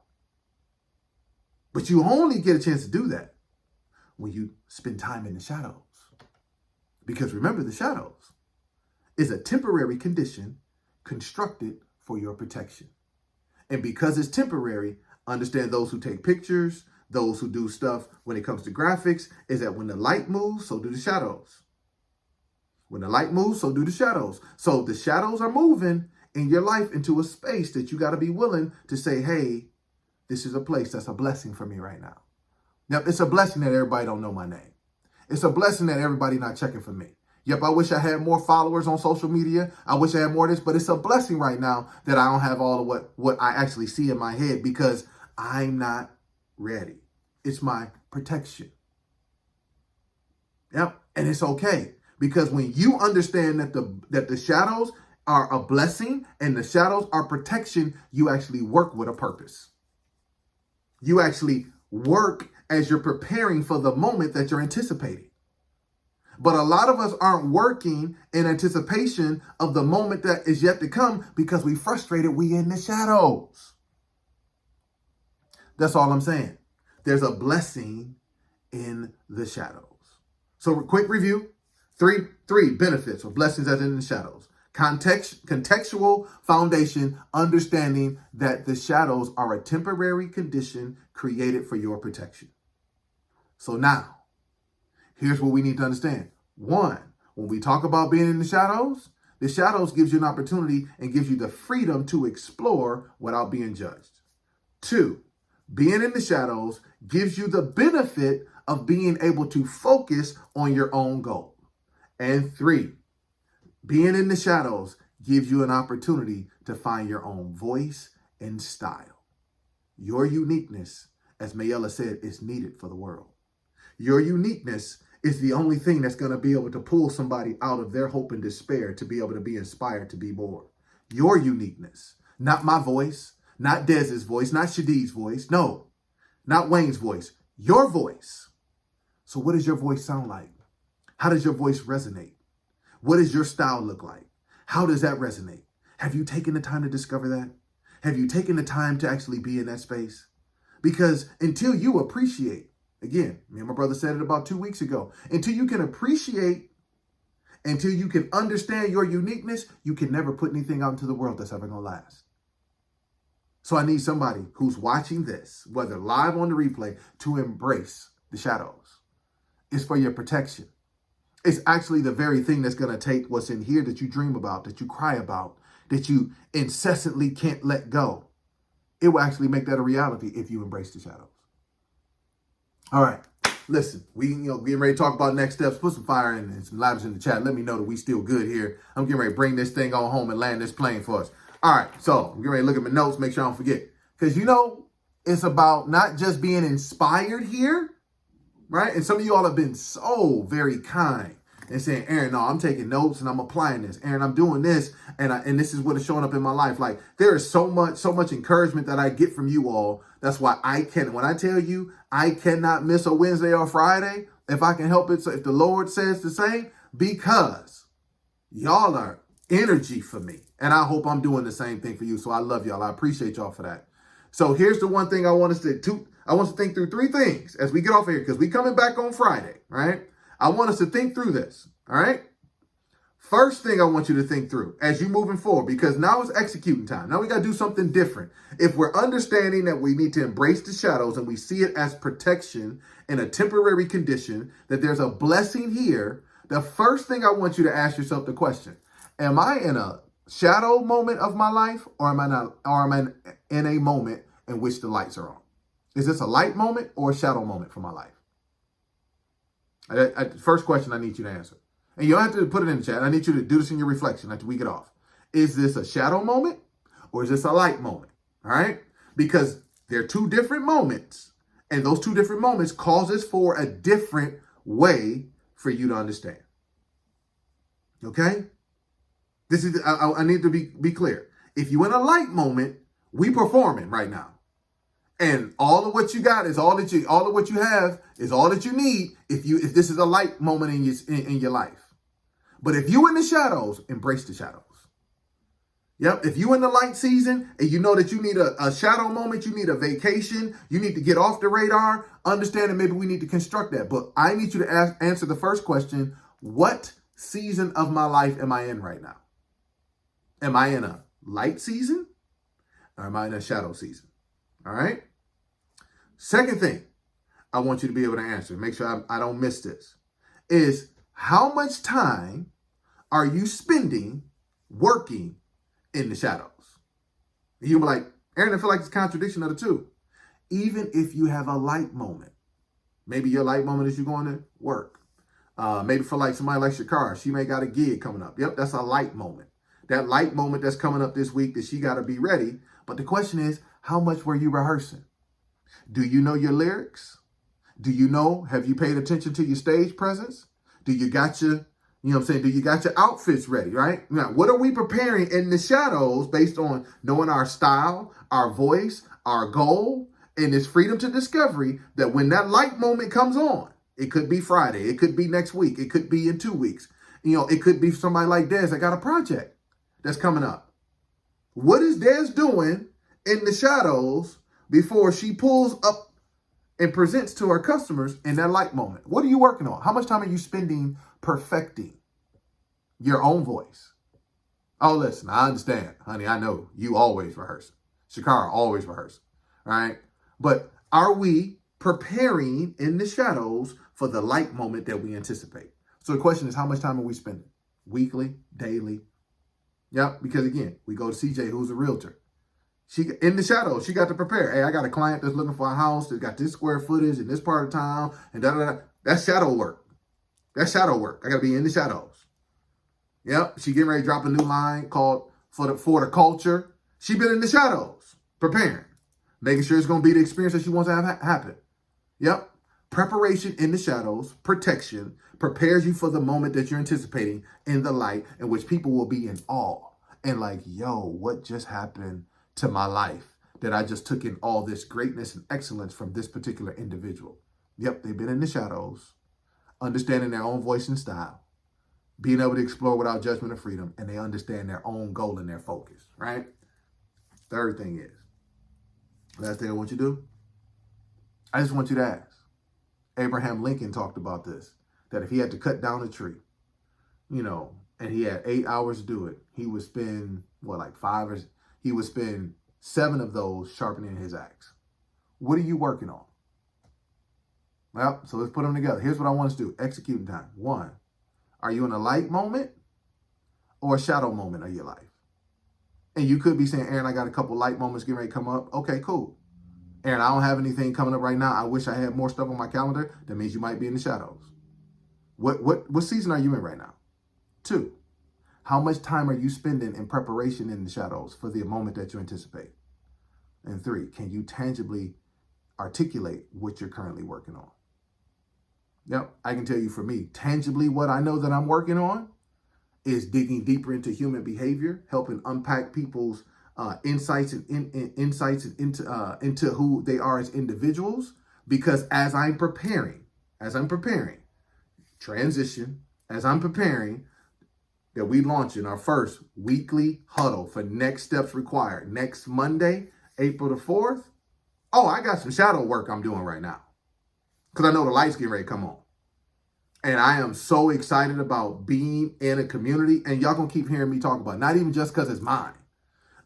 But you only get a chance to do that when you spend time in the shadows. Because remember, the shadows is a temporary condition constructed for your protection. And because it's temporary, understand those who take pictures, those who do stuff when it comes to graphics, is that when the light moves, so do the shadows. When the light moves, so do the shadows. So the shadows are moving in your life into a space that you got to be willing to say, hey, this is a place that's a blessing for me right now. Now, it's a blessing that everybody don't know my name. It's a blessing that everybody not checking for me. Yep, I wish I had more followers on social media. I wish I had more of this, but it's a blessing right now that I don't have all of what I actually see in my head because I'm not ready. It's my protection. Yep, and it's okay because when you understand that the shadows are a blessing and the shadows are protection, you actually work with a purpose. You actually work as you're preparing for the moment that you're anticipating. But a lot of us aren't working in anticipation of the moment that is yet to come because we frustrated. We in the shadows. That's all I'm saying. There's a blessing in the shadows. So quick review. Three benefits or blessings that are in the shadows. Contextual foundation, understanding that the shadows are a temporary condition created for your protection. So now, here's what we need to understand. One, when we talk about being in the shadows gives you an opportunity and gives you the freedom to explore without being judged. Two, being in the shadows gives you the benefit of being able to focus on your own goal. And three, being in the shadows gives you an opportunity to find your own voice and style. Your uniqueness, as Mayella said, is needed for the world. Your uniqueness is the only thing that's going to be able to pull somebody out of their hope and despair to be able to be inspired to be more. Your uniqueness, not my voice, not Dez's voice, not Shadid's voice. No, not Wayne's voice, your voice. So what does your voice sound like? How does your voice resonate? What does your style look like? How does that resonate? Have you taken the time to discover that? Have you taken the time to actually be in that space? Because until you appreciate, again, me and my brother said it about 2 weeks ago, until you can appreciate, until you can understand your uniqueness, you can never put anything out into the world that's ever going to last. So I need somebody who's watching this, whether live on the replay, to embrace the shadows. It's for your protection. It's actually the very thing that's going to take what's in here that you dream about, that you cry about, that you incessantly can't let go. It will actually make that a reality if you embrace the shadows. All right. Listen, we getting ready to talk about next steps. Put some fire in and some lives in the chat. Let me know that we still good here. I'm getting ready to bring this thing on home and land this plane for us. All right. So I'm getting ready to look at my notes, make sure I don't forget. Because, it's about not just being inspired here, right? And some of you all have been so very kind and saying, Aaron, no, I'm taking notes and I'm applying this. Aaron, I'm doing this. And this is what is showing up in my life. Like, there is so much encouragement that I get from you all. That's why when I tell you, I cannot miss a Wednesday or Friday if I can help it. So if the Lord says the same, because y'all are energy for me. And I hope I'm doing the same thing for you. So I love y'all. I appreciate y'all for that. So here's the one thing I want us to think through three things as we get off here, because we coming back on Friday, right? I want us to think through this, all right? First thing I want you to think through as you moving forward, because now it's executing time. Now we got to do something different. If we're understanding that we need to embrace the shadows and we see it as protection in a temporary condition, that there's a blessing here, the first thing I want you to ask yourself the question, am I in a shadow moment of my life, or am I in a moment in which the lights are on? Is this a light moment or a shadow moment for my life? First question I need you to answer. And you don't have to put it in the chat. I need you to do this in your reflection after we get off. Is this a shadow moment or is this a light moment? All right? Because they're two different moments, and those two different moments causes for a different way for you to understand. Okay? This is I need to be clear. If you're in a light moment, we performing right now. And all of what you got is all of what you have is all that you need if this is a light moment in your life. But if you in the shadows, embrace the shadows. Yep. If you in the light season and you know that you need a shadow moment, you need a vacation, you need to get off the radar, understand that maybe we need to construct that. But I need you to answer the first question. What season of my life am I in right now? Am I in a light season or am I in a shadow season? All right. Second thing I want you to be able to answer, make sure I don't miss this, is how much time are you spending working in the shadows? You'll be like, Aaron, I feel like it's a contradiction of the two. Even if you have a light moment, maybe your light moment is you going to work. Maybe for like somebody like Shakara, she may got a gig coming up. Yep, that's a light moment. That light moment that's coming up this week that she got to be ready. But the question is, how much were you rehearsing? Do you know your lyrics? Do you know, have you paid attention to your stage presence? Do you got your, do you got your outfits ready, right? Now, what are we preparing in the shadows based on knowing our style, our voice, our goal, and this freedom to discovery that when that light moment comes on, it could be Friday, it could be next week, it could be in 2 weeks. It could be somebody like Dez that got a project that's coming up. What is Dez doing in the shadows before she pulls up and presents to her customers in that light moment? What are you working on? How much time are you spending perfecting your own voice? Oh, listen, I understand, honey. I know you always rehearse. Shakara always rehearse, right? But are we preparing in the shadows for the light moment that we anticipate? So the question is, how much time are we spending? Weekly, daily? Yep, because again, we go to CJ, who's a realtor. She in the shadows, she got to prepare. Hey, I got a client that's looking for a house that's got this square footage in this part of town, and da da da. That's shadow work. That's shadow work. I got to be in the shadows. Yep, she getting ready to drop a new line called for the culture. She been in the shadows, preparing, making sure it's going to be the experience that she wants to have happen. Yep, preparation in the shadows, protection, prepares you for the moment that you're anticipating in the light, in which people will be in awe and like, yo, what just happened to my life that I just took in all this greatness and excellence from this particular individual? Yep, they've been in the shadows, understanding their own voice and style, being able to explore without judgment or freedom, and they understand their own goal and their focus, right? Third thing is, last thing I want you to do, I just want you to ask. Abraham Lincoln talked about this, that if he had to cut down a tree, and he had 8 hours to do it, he would spend, he would spend 7 of those sharpening his axe. What are you working on? Well, so let's put them together. Here's what I want us to do. Executing time. 1, are you in a light moment or a shadow moment of your life? And you could be saying, Aaron, I got a couple light moments getting ready to come up. Okay, cool. Aaron, I don't have anything coming up right now. I wish I had more stuff on my calendar. That means you might be in the shadows. What season are you in right now? 2, how much time are you spending in preparation in the shadows for the moment that you anticipate? And 3, can you tangibly articulate what you're currently working on? Yep, I can tell you for me, tangibly what I know that I'm working on is digging deeper into human behavior, helping unpack people's insights into who they are as individuals. Because as I'm preparing transition, as I'm preparing that we launching our first weekly huddle for Next Steps Required next Monday, April the 4th. Oh, I got some shadow work I'm doing right now because I know the light's getting ready to come on. And I am so excited about being in a community, and y'all gonna keep hearing me talk about it, not even just because it's mine.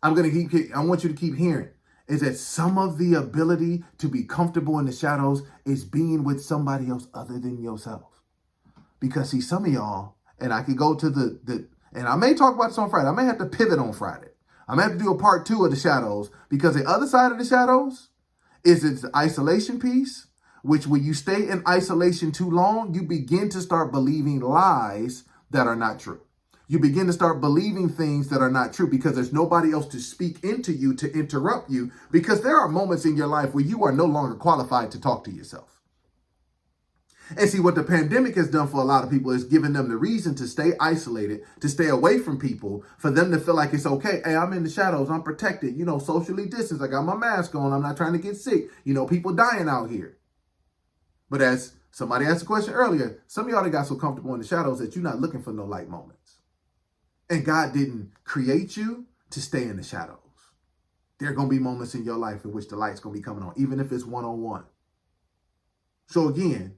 I want you to keep hearing is that some of the ability to be comfortable in the shadows is being with somebody else other than yourself. Because see, some of y'all, and I could go to and I may talk about this on Friday. I may have to pivot on Friday. I may have to do a part 2 of the shadows, because the other side of the shadows is it's the isolation piece, which when you stay in isolation too long, you begin to start believing lies that are not true. You begin to start believing things that are not true because there's nobody else to speak into you, to interrupt you, because there are moments in your life where you are no longer qualified to talk to yourself. And see, what the pandemic has done for a lot of people is given them the reason to stay isolated, to stay away from people, for them to feel like it's okay. Hey, I'm in the shadows. I'm protected, socially distanced. I got my mask on. I'm not trying to get sick. People dying out here. But as somebody asked a question earlier, some of y'all got so comfortable in the shadows that you're not looking for no light moments. And God didn't create you to stay in the shadows. There are going to be moments in your life in which the light's going to be coming on, even if it's one-on-one. So again,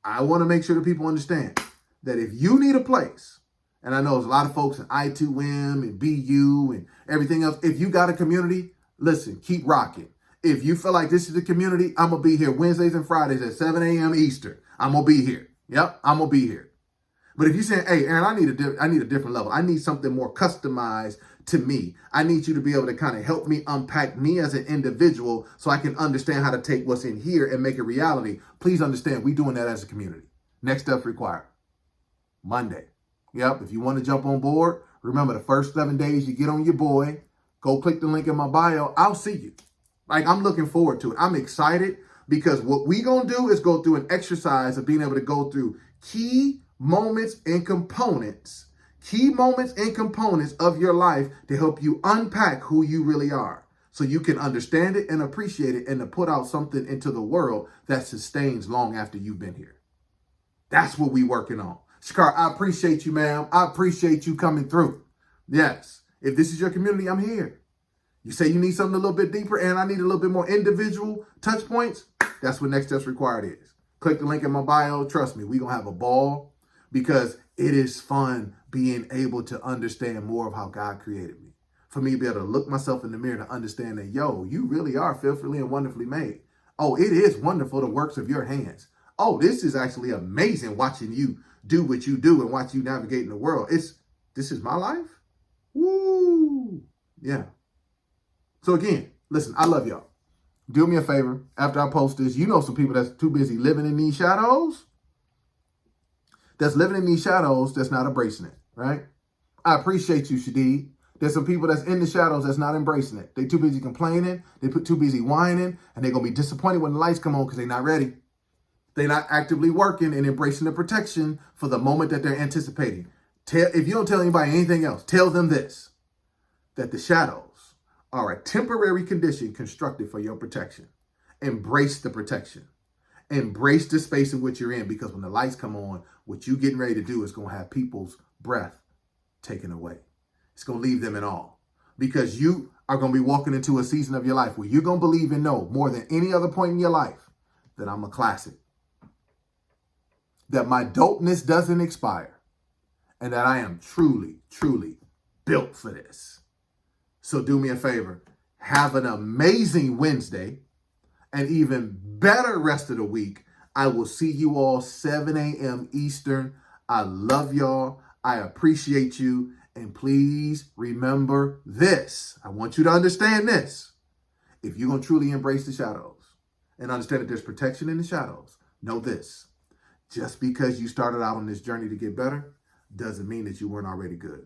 I want to make sure that people understand that if you need a place, and I know there's a lot of folks in I2M and BU and everything else, if you got a community, listen, keep rocking. If you feel like this is the community, I'm going to be here Wednesdays and Fridays at 7 a.m. Eastern. I'm going to be here. Yep, I'm going to be here. But if you're saying, hey, Aaron, I need a different level. I need something more customized to me. I need you to be able to kind of help me unpack me as an individual so I can understand how to take what's in here and make it reality. Please understand, we're doing that as a community. Next Steps Required. Monday. Yep, if you want to jump on board, remember the first 7 days you get on your boy, go click the link in my bio. I'll see you. Like, I'm looking forward to it. I'm excited because what we going to do is go through an exercise of being able to go through key moments and components of your life to help you unpack who you really are so you can understand it and appreciate it and to put out something into the world that sustains long after you've been here. That's what we working on. Shakar, I appreciate you, ma'am. I appreciate you coming through. Yes. If this is your community, I'm here. You say you need something a little bit deeper and I need a little bit more individual touch points. That's what Next Steps Required is. Click the link in my bio. Trust me, we're going to have a ball because it is fun being able to understand more of how God created me. For me to be able to look myself in the mirror to understand that, yo, you really are fearfully and wonderfully made. Oh, it is wonderful, the works of your hands. Oh, this is actually amazing watching you do what you do and watch you navigate in the world. This is my life. Woo. Yeah. So again, listen, I love y'all. Do me a favor. After I post this, you know some people that's too busy living in these shadows. That's living in these shadows that's not embracing it, right? I appreciate you, Shadid. There's some people that's in the shadows that's not embracing it. They too busy complaining. They too busy whining. And they're going to be disappointed when the lights come on because they're not ready. They're not actively working and embracing the protection for the moment that they're anticipating. If you don't tell anybody anything else, tell them this, that the shadows are a temporary condition constructed for your protection. Embrace the protection. Embrace the space in which you're in, because when the lights come on, what you getting ready to do is going to have people's breath taken away. It's going to leave them in awe, because you are going to be walking into a season of your life where you're going to believe and know more than any other point in your life that I'm a classic, that my dopeness doesn't expire, and that I am truly, truly built for this. So do me a favor, have an amazing Wednesday, and even better rest of the week. I will see you all 7 a.m. Eastern. I love y'all. I appreciate you. And please remember this. I want you to understand this. If you're going to truly embrace the shadows and understand that there's protection in the shadows, know this. Just because you started out on this journey to get better doesn't mean that you weren't already good.